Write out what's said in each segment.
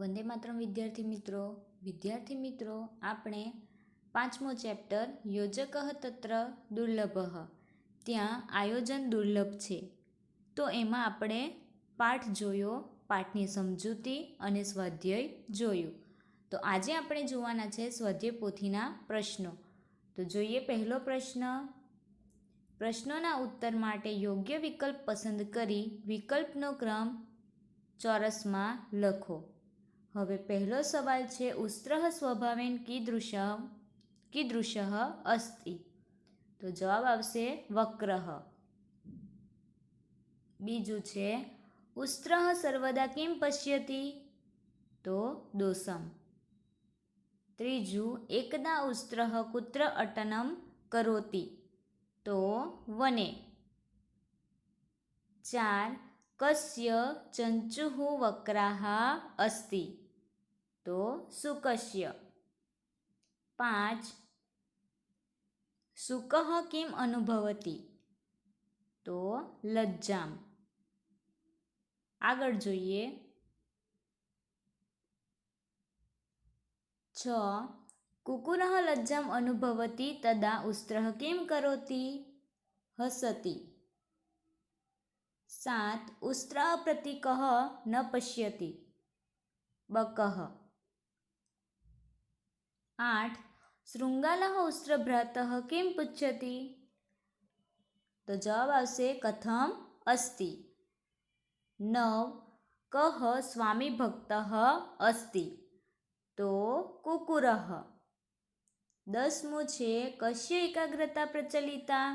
વંદે માતરમ વિદ્યાર્થી મિત્રો આપણે પાંચમો ચેપ્ટર યોજક તત્ર દુર્લભ, ત્યાં આયોજન દુર્લભ છે. તો એમાં આપણે પાઠ જોયો, પાઠની સમજૂતી અને સ્વાધ્યાય જોયું. તો આજે આપણે જોવાના છે સ્વાધ્યાય પોથીના પ્રશ્નો. તો જોઈએ પહેલો પ્રશ્ન. પ્રશ્નોના ઉત્તર માટે યોગ્ય વિકલ્પ પસંદ કરી વિકલ્પનો ક્રમ ચોરસમાં લખો. હવે પહેલો સવાલ છે ઉસ્ત્રઃ સ્વભાવેન કીદૃશઃ અસ્તિ. તો જવાબ આવશે વક્રઃ. બીજું છે ઉસ્ત્રઃ સર્વદા કિમ પશ્યતિ. તો દોષમ. ત્રીજું એકદા ઉસ્ત્રઃ કુત્ર અટનમ કરોતિ. તો વને. 4 કસ્ય ચંચુઃ વક્રાઃ અસ્તિ. તો શુકસ્ય. 5 શુકઃ કિમ અનુભવતિ. તો લજ્જામ. આગળ જોઈએ. 6 કુકુરઃ લજ્જામ અનુભવતિ તદા ઉસ્ત્રઃ કિમ કરોતિ. હસતિ. 7 ઉસ્ત્રઃ પ્રતીકઃ ન પશ્યતિ. બકઃ. 8 શૃંગાલઃ ઉસ્ત્રભ્રાતઃ કિમ પૃચ્છતિ. તો જવાબ આવશે કથમ અસ્તિ. 9 કઃ સ્વામી ભક્તઃ અસ્તિ. તો કુકુરઃ. 10મું છે કસ્ય એકાગ્રતા પ્રચલિતા.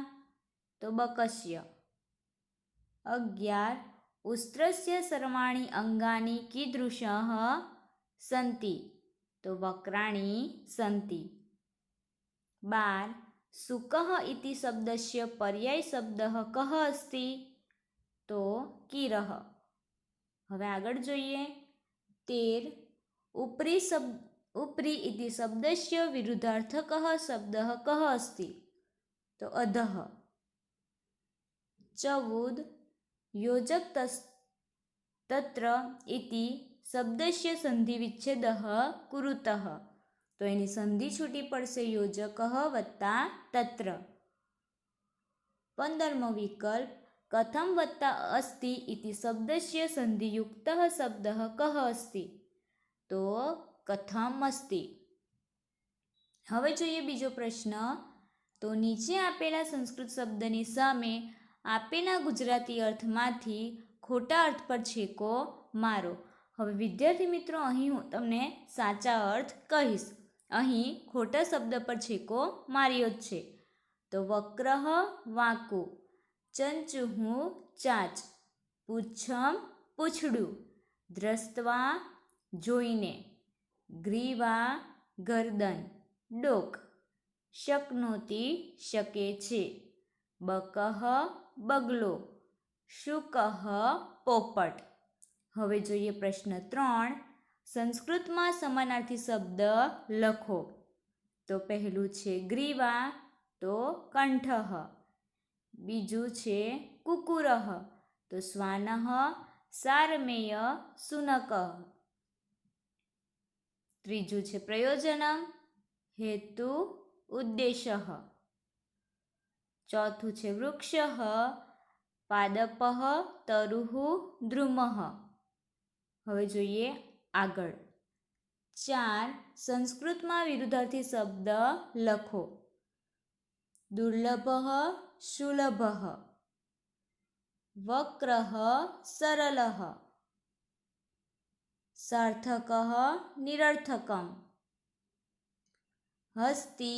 તો બકસ્ય. 11 ઉસ્ત્રસ્ય સર્વાણી અંગાની કીદૃશઃ સંતિ. તો વક્રાણી સંતિ. 12 શુકઃ ઇતિ શબ્દસ્ય પર્યાય શબ્દઃ કઃ અસ્તિ. તો કિરઃ. હવે આગળ જોઈએ. 13 ઉપરી ઇતિ શબ્દસ્ય વિરુદ્ધાર્થકઃ શબ્દઃ કઃ અસ્તિ. તો અધઃ. 14 યોજક તત્ર ઇતિ શબ્દસ્ય સંધિ વિચ્છેદઃ કુરુતઃ. તો એની સંધિ છૂટી પડશે યોજકઃ વત્તા તત્ર. 15મો વિકલ્પ કથમ વત્તા અસ્તિ ઇતિ શબ્દસ્ય સંધિયુક્તઃ શબ્દઃ કઃ અસ્તિ. તો કથમ અસ્તિ. હવે જોઈએ બીજો પ્રશ્ન. તો નીચે આપેલા સંસ્કૃત શબ્દની સામે આપેલા ગુજરાતી અર્થમાંથી ખોટા અર્થ પર છેકો મારો. હવે વિદ્યાર્થી મિત્રો, અહીં હું તમને સાચા અર્થ કહીશ. અહીં ખોટા શબ્દ પર છેકો માર્યો જ છે. તો વક્રઃ વાંકું, ચંચુઃ ચાંચ, પુચ્છમ પૂંછડું, દ્રષ્ટવા જોઈને, ગ્રીવા ગરદન, ડોક, શક્નોતિ શકે છે, બકઃ બગલો, શુકઃ પોપટ. હવે જોઈએ પ્રશ્ન 3. સંસ્કૃતમાં સમાનાર્થી શબ્દ લખો. તો પહેલું છે ગ્રીવા. તો કંઠઃ. બીજું છે કુકુરઃ. તો શ્વાનઃ સારમેય શુનકઃ. ત્રીજું છે પ્રયોજનમ હેતુ ઉદ્દેશઃ. ચોથું છે વૃક્ષઃ પાદપઃ તરુઃ દ્રુમઃ. હવે જોઈએ આગળ. 4 સંસ્કૃતમાં વિરુદ્ધાર્થી શબ્દ લખો. દુર્લભઃ સુલભઃ, વક્રઃ સરલઃ, સાર્થકઃ નિરર્થકમ, હસ્તિ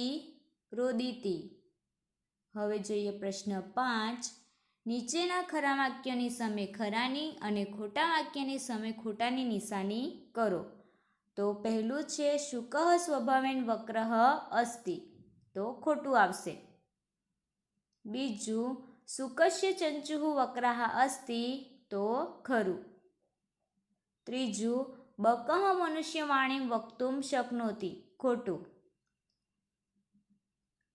રોદિતિ. હવે જોઈએ પ્રશ્ન 5. નીચેના ખરા વાક્યની સામે ખરાની અને ખોટા વાક્યની સામે ખોટાની નિશાની કરો. તો પહેલું છે શુકઃ સ્વભાવેન વક્રઃ અસ્તિ. તો ખોટું આવશે. બીજું શુકસ્ય ચંચુઃ વક્રાઃ અસ્તિ. તો ખરું. ત્રીજું બકઃ મનુષ્યવાણીમ વક્તુમ શક્નોતિ. ખોટું.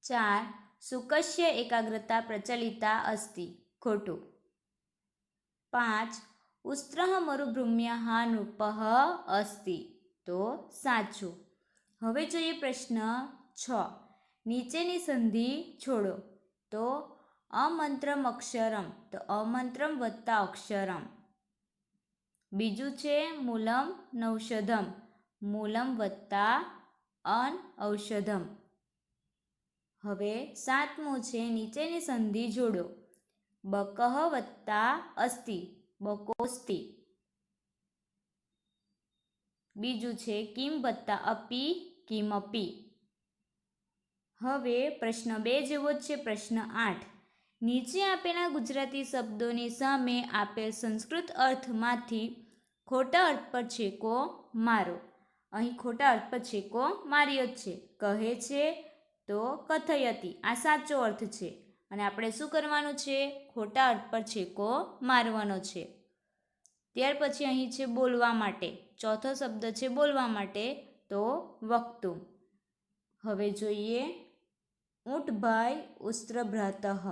4 શુકસ્ય એકાગ્રતા પ્રચલિતા અસ્તિ. ખોટું. 5 ઉસ્ત્રઃ મરુભૂમ્યાઃ નૃપઃ અસ્તિ. તો સાચું. હવે જોઈએ પ્રશ્ન 6. નીચેની સંધિ છોડો. તો અમંત્રમ અક્ષરમ, તો અમંત્રમ વત્તા અક્ષરમ. બીજું છે મૂલમ નૌષધમ, મૂલમ વત્તા અનૌષધમ. હવે 7મું છે નીચેની સંધિ જોડો. બકઃ વત્તા અસ્તિ, બકોસ્તિ. બીજું છે કિમ વત્તા અપી, કિમપી. હવે પ્રશ્ન 2 જેવો જ છે. પ્રશ્ન 8. નીચે આપેલા ગુજરાતી શબ્દોની સામે આપેલ સંસ્કૃત અર્થમાંથી ખોટા અર્થ પર છેકો મારો. અહીં ખોટા અર્થ પર છેકો માર્યો જ છે. કહે છે તો કથયતી, આ સાચો અર્થ છે અને આપણે શું કરવાનું છે? ખોટા અર્થ પર છેકો મારવાનો છે. ત્યાર પછી અહીં છે બોલવા માટે. ચોથો શબ્દ છે બોલવા માટે, તો વક્તુમ. હવે જોઈએ ઊંટભાઈ ઉસ્ત્રભ્રાતઃ,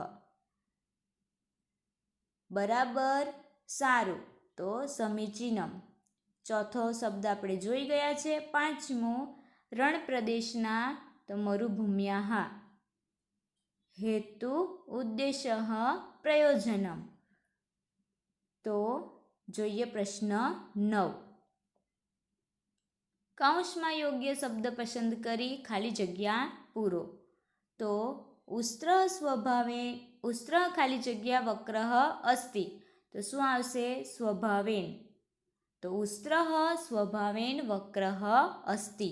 બરાબર, સારું, તો સમીચીનમ. ચોથો શબ્દ આપણે જોઈ ગયા છે. 5મું રણ પ્રદેશના, તો મરુભૂમ્યાઃ. હેતુ ઉદ્દેશઃ પ્રયોજનમ. તો જોઈએ પ્રશ્ન 9. કૌંસમાં યોગ્ય શબ્દ પસંદ કરી ખાલી જગ્યા પૂરો. તો ઉસ્ત્ર સ્વભાવે, ઉસ્ત્ર ખાલી જગ્યા વક્રઃ અસ્તિ. તો શું આવશે? સ્વભાવેન. તો ઉસ્ત્ર સ્વભાવેન વક્રઃ અસ્તિ.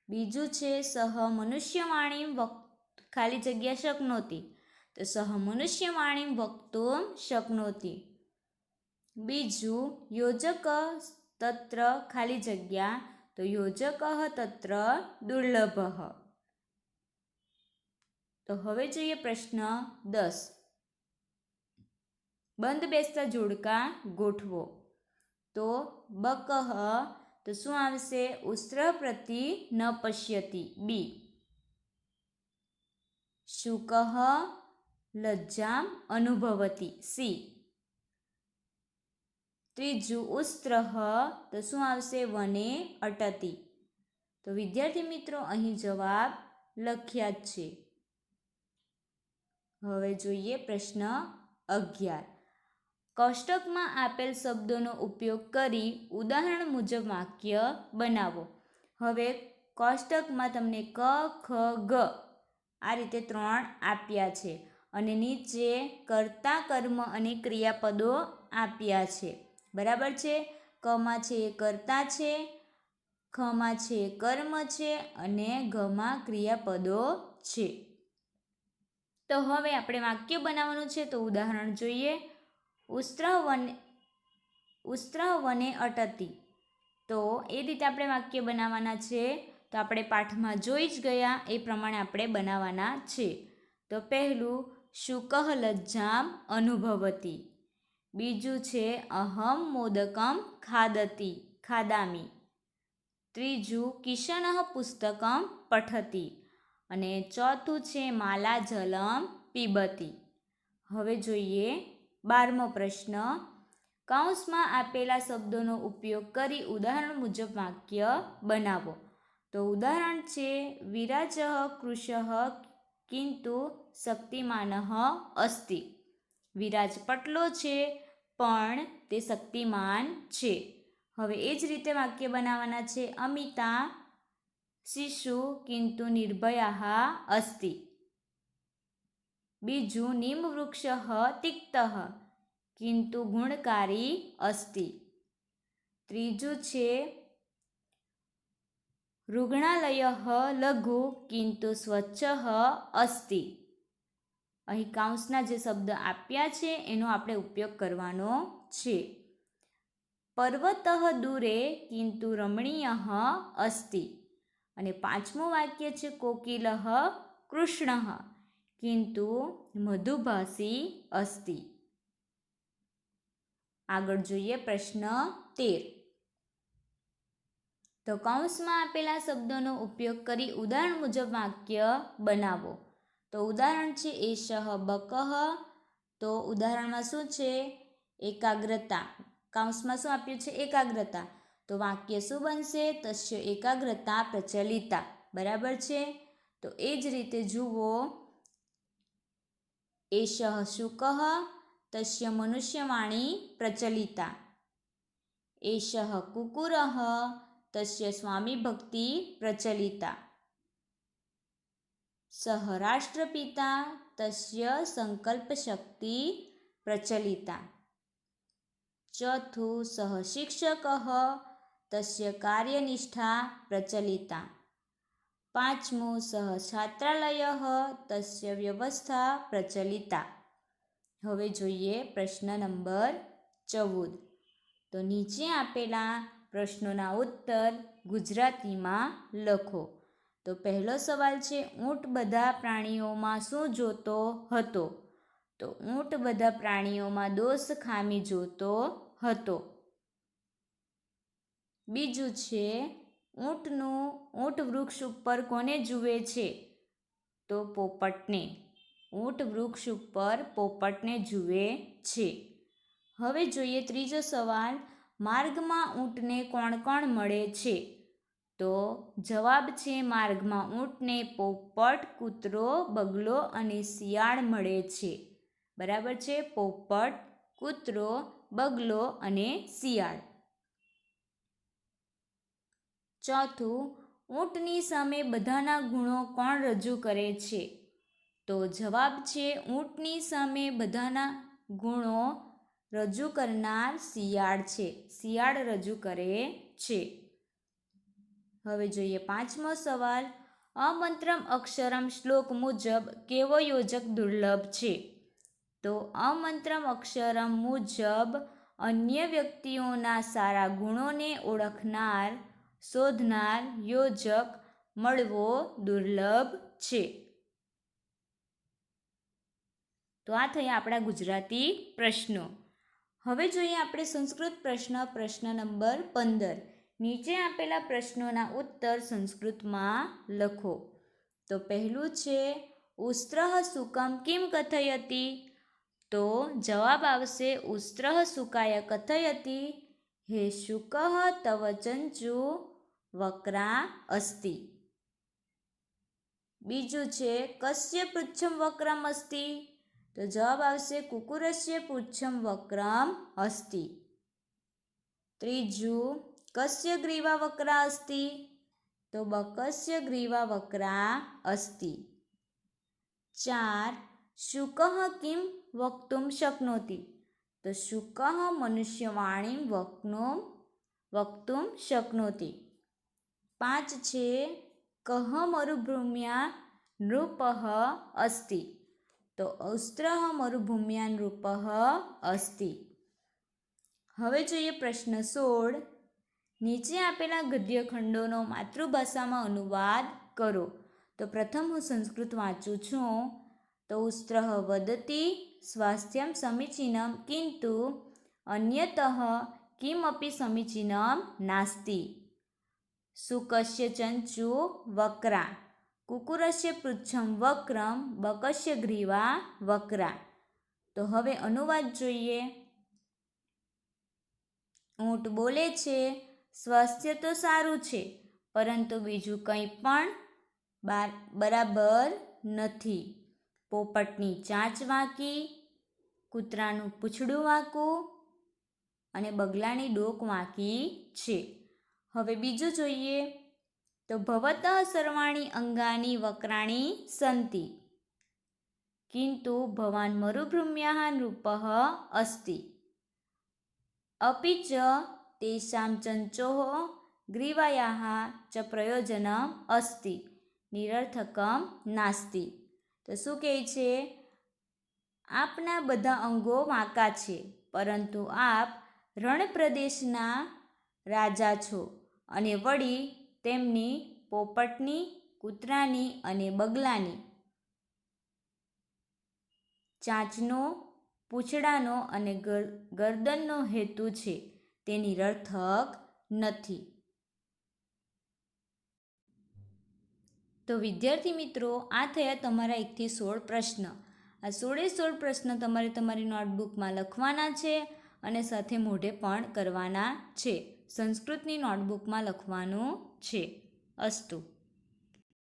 બીજું છે સહ મનુષ્યવાણીમ ખાલી જગ્યા શક્નોતિ. તો સહ મનુષ્યવાણીમ વક્તુમ શક્નોતિ. બીજું યોજક તત્ર ખાલી જગ્યા, તો યોજકઃ તત્ર દુર્લભઃ. તો હવે જોઈએ પ્રશ્ન 10. બંધ બેસતા જોડકા ગોઠવો. તો બકઃ, તો શું આવશે? ઉસ્ત્ર પ્રતિ ન પશ્યતિ, બી. શુકઃ લજ્જામ અનુભવતિ, સી. ત્રીજું ઉસ્ત્રઃ, તો શું આવશે? વને અટતિ. તો વિદ્યાર્થી મિત્રો અહીં જવાબ લખ્યા જ છે. હવે જોઈએ પ્રશ્ન 11. કોષ્ટકમાં આપેલ શબ્દોનો ઉપયોગ કરી ઉદાહરણ મુજબ વાક્ય બનાવો. હવે કોષ્ટકમાં તમને ક, ખ, ગ આ રીતે 3 આપ્યા છે અને નીચે કર્તા, કર્મ અને ક્રિયાપદો આપ્યા છે. બરાબર છે. કમાં છે એ કર્તા છે, ખમાં છે એ કર્મ છે અને ગમાં ક્રિયાપદો છે. તો હવે આપણે વાક્ય બનાવવાનું છે. તો ઉદાહરણ જોઈએ. ઉસ્ત્રઃ વને અટતિ. તો એ રીતે આપણે વાક્ય બનાવવાના છે. તો આપણે પાઠમાં જોઈ જ ગયા એ પ્રમાણે આપણે બનાવવાના છે. તો પહેલું શુકઃ લજ્જામ અનુભવતિ. બીજું છે અહમ મોદકમ ખાદામિ. ત્રીજું કિશનઃ પુસ્તકમ પઠતિ. અને ચોથું છે માલા જલમ પીબતિ. હવે જોઈએ 12મો પ્રશ્ન. કૌંસમાં આપેલા શબ્દોનો ઉપયોગ કરી ઉદાહરણ મુજબ વાક્ય બનાવો. તો ઉદાહરણ છે વિરાજઃ કૃશઃ કિંતુ શક્તિમાનઃ અસ્તિ. વિરાજ પટલો છે પણ તે શક્તિમાન છે. હવે એ જ રીતે વાક્ય બનાવવાના છે. અમિતા શિશુ કિંતુ નિર્ભયાઃ અસ્તિ. બીજું નિમવૃક્ષઃ તિક્તઃ કિંતુ ગુણકારી અસ્તિ. ત્રીજું છે રુગ્ણાલયઃ લઘુ કિંતુ સ્વચ્છઃ અસ્તિ. અહીં કૌંસના જે શબ્દ આપ્યા છે એનો આપણે ઉપયોગ કરવાનો છે. પર્વતઃ દૂરે કિંતુ રમણીયઃ અસ્તિ. અને 5મું વાક્ય છે કોકિલઃ કૃષ્ણઃ કિંતુ મધુભાષી અસ્તિ. આગળ જોઈએ પ્રશ્ન 13. તો કૌંસમાં આપેલા શબ્દોનો ઉપયોગ કરી ઉદાહરણ મુજબ વાક્ય બનાવો. તો ઉદાહરણ છે એષઃ બકઃ. તો ઉદાહરણમાં શું છે? એકાગ્રતા. કાઉન્સમાં શું આપ્યું છે? એકાગ્રતા. તો વાક્ય શું બનશે? તસ્ય એકાગ્રતા પ્રચલિતા. બરાબર છે? તો એ જ રીતે જુઓ, એષઃ શુકઃ તસ્ય મનુષ્યવાણી પ્રચલિતા. એષઃ કુકુરઃ તસ્ય સ્વામી ભક્તિ પ્રચલિતા. સહ રાષ્ટ્રપિતા તસ્ય સંકલ્પ શક્તિ પ્રચલિતા. ચોથું, સહ શિક્ષકઃ તસ્ય કાર્યનિષ્ઠા પ્રચલિતા. પાંચમું, સહ છાત્રાલયઃ તસ્ય વ્યવસ્થા પ્રચલિતા. હવે જોઈએ પ્રશ્ન નંબર 14. તો નીચે આપેલા પ્રશ્નોના ઉત્તર ગુજરાતીમાં લખો. તો પહેલો સવાલ છે, ઊંટ બધા પ્રાણીઓમાં શું જોતો હતો? તો ઊંટ બધા પ્રાણીઓમાં દોષ ખામી જોતો હતો. બીજું છે, ઊંટ વૃક્ષ ઉપર કોને જુએ છે? તો પોપટને. ઊંટ વૃક્ષ ઉપર પોપટને જુએ છે. હવે જોઈએ ત્રીજો સવાલ, માર્ગમાં ઊંટને કોણ કોણ મળે છે? તો જવાબ છે, માર્ગમાં ઊંટને પોપટ, કૂતરો, બગલો અને શિયાળ મળે છે. બરાબર છે? પોપટ, કૂતરો, બગલો અને શિયાળ. ચોથું, ઊંટની સામે બધાના ગુણો કોણ રજૂ કરે છે? તો જવાબ છે, ઊંટની સામે બધાના ગુણો રજૂ કરનાર શિયાળ છે. શિયાળ રજૂ કરે છે. હવે જોઈએ પાંચમો સવાલ, અમંત્રમ અક્ષરમ શ્લોક મુજબ કેવો યોજક દુર્લભ છે? તો અમંત્રમ અક્ષરમ મુજબ અન્ય વ્યક્તિઓના સારા ગુણોને ઓળખનાર, શોધનાર યોજક મળવો દુર્લભ છે. તો આ થયા આપણા ગુજરાતી પ્રશ્નો. હવે જોઈએ આપણે સંસ્કૃત પ્રશ્ન નંબર 15. નીચે આપેલા પ્રશ્નોના ઉત્તર સંસ્કૃતમાં લખો. તો પહેલું છે, ઉસ્ત્રઃ શુકમ કિમ કથયતિ? તો જવાબ આવશે, ઉસ્ત્રઃ શુકાય કથયતિ હે શુકઃ તવ ચંચુ વક્રા અસ્તિ. બીજું છે, કસ્ય પૃચ્છમ વક્રમ અસ્તિ? તો જવાબ આવશે, કુકુરસ્ય પૃચ્છમ વક્રમ અસ્તિ. ત્રીજું, કસ્ય ગ્રીવા વક્રા અસ્તિ? તો બકસ્ય ગ્રીવા વક્રા અસ્તિ. 4, શુકઃ કિમ વક્તુમ શક્નોતિ? તો શુકઃ મનુષ્યવાણીમ વક્તુમ શક્નોતિ. 5 છે, કઃ મરુભૂમ્યા નૃપઃ અસ્તિ? તો ઉસ્ત્રઃ મરુભૂમ્યા નૃપઃ અસ્તિ. હવે જોઈએ પ્રશ્ન 16. નીચે આપેલા ગદ્યખંડોનો માતૃભાષામાં અનુવાદ કરો. તો પ્રથમ હું સંસ્કૃત વાંચું છું. તો ઉસ્ત્રઃ વદતિ સ્વાસ્થ્યમ સમીચીનમ કિંતુ અન્યતઃ કિમપી સમીચીનમ નાસ્તિ. શુકસ્ય ચંચુ વક્રા, કુકુરસ્ય પૃચ્છમ વક્રમ, બકસ્ય ગ્રીવા વક્રા. તો હવે અનુવાદ જોઈએ. ઊંટ બોલે છે, સ્વાસ્થ્ય તો સારું છે, પરંતુ બીજું કંઈ પણ બરાબર નથી. પોપટની ચાંચ વાંકી, કૂતરાનું પૂંછડું વાંકું અને બગલાની ડોક વાંકી છે. હવે બીજું જોઈએ. તો ભવતઃ સર્વાણી અંગાની વક્રાણી સંતિ, કિંતુ ભવાન મરુભૂમ્યાઃ નૃપઃ અસ્તિ. અપિ ચ તેષાં ચંચોઃ ગ્રીવાયાઃ ચ પ્રયોજનમ અસ્તિ, નિરર્થકમ નાસ્તિ. તો શું કહે છે? આપના બધા અંગો વાંકા છે, પરંતુ આપ રણપ્રદેશના રાજા છો અને વળી તેમની પોપટની, કૂતરાની અને બગલાની ચાંચનો, પૂંછડાનો અને ગરદનનો હેતુ છે, તે નિરર્થક નથી. તો વિદ્યાર્થી મિત્રો, આ થયા તમારા 1 થી 16 પ્રશ્ન. આ 16 પ્રશ્ન તમારે તમારી નોટબુકમાં લખવાના છે અને સાથે મોઢે પણ કરવાના છે. સંસ્કૃતની નોટબુકમાં લખવાનું છે. અસ્તુ.